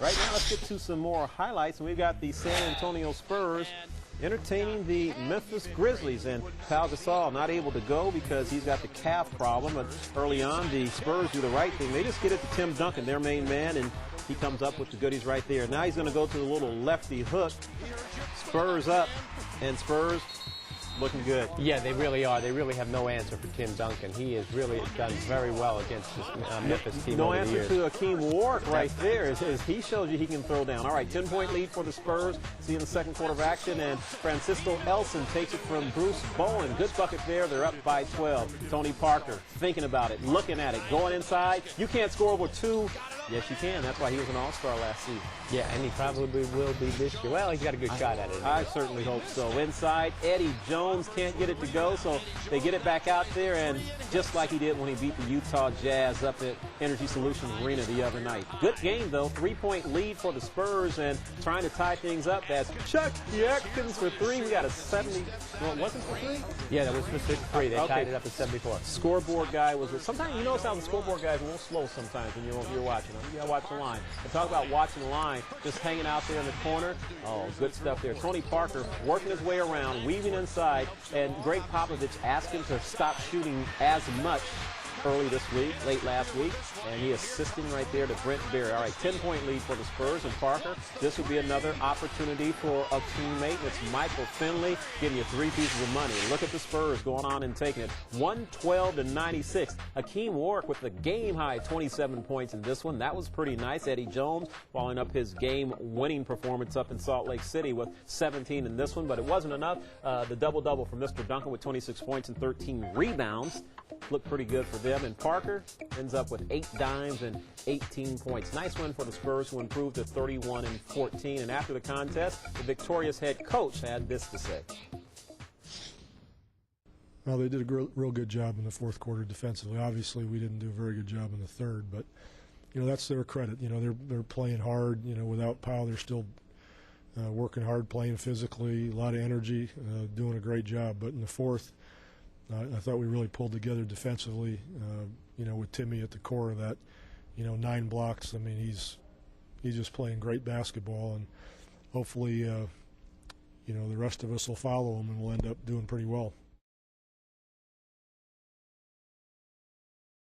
Right now, let's get to some more highlights. And we've got the San Antonio Spurs entertaining the Memphis Grizzlies. And Pau Gasol not able to go because he's got the calf problem. But early on, the Spurs do the right thing. They just get it to Tim Duncan, their main man, and he comes up with the goodies right there. Now he's going to go to the little lefty hook. Spurs up, and Spurs looking good. Yeah, they really are. They really have no answer for Tim Duncan. He has really done very well against this Memphis team No over the answer years. to Akeem Warwick right there as he shows you he can throw down. All right, 10-point lead for the Spurs. See in the second quarter of action, and Francisco Elson takes it from Bruce Bowen. Good bucket there. They're up by 12. Tony Parker thinking about it, looking at it, going inside. You can't score over two. Yes, you can. That's why he was an all-star last season. Yeah, and he probably will be this year. Well, he's got a good shot at it. I certainly hope so. Inside, Eddie Jones can't get it to go, so they get it back out there, and just like he did when he beat the Utah Jazz up at Energy Solutions Arena the other night. Good game, though. 3-point lead for the Spurs, and trying to tie things up as Chucky Atkins for three. We got a 70. Well, it wasn't for three? Yeah, that was for 3. They tied it up at 74. Scoreboard guy was. Sometimes you notice how the scoreboard guy is a little slow sometimes when you're watching him. You got to watch the line. And talk about watching the line, just hanging out there in the corner. Oh, good stuff there. Tony Parker working his way around, weaving inside, and Greg Popovich asked him to stop shooting as much early this week, late last week, and he assisting right there to Brent. All right, 10-point lead for the Spurs, and Parker, this would be another opportunity for a teammate. It's Micharl Finley giving you 3 pieces of money. Look at the Spurs going on and taking it 112-96. Akeem Warwick with the game-high 27 points in this one. That was pretty nice. Eddie Jones following up his game-winning performance up in Salt Lake City with 17 in this one, but it wasn't enough. The double-double for Mr. Duncan with 26 points and 13 rebounds. Looked pretty good for them. And Parker ends up with 8 dimes and 18 points. Nice win for the Spurs, who improved to 31-14. And after the contest, the victorious head coach had this to say. Well, they did a real good job in the fourth quarter defensively. Obviously, we didn't do a very good job in the third, but that's their credit. They're playing hard. Without Powell, they're still working hard, playing physically, a lot of energy, doing a great job. But in the fourth, I thought we really pulled together defensively, with Timmy at the core of that, 9 blocks. I mean, he's just playing great basketball, and hopefully, the rest of us will follow him, and we'll end up doing pretty well.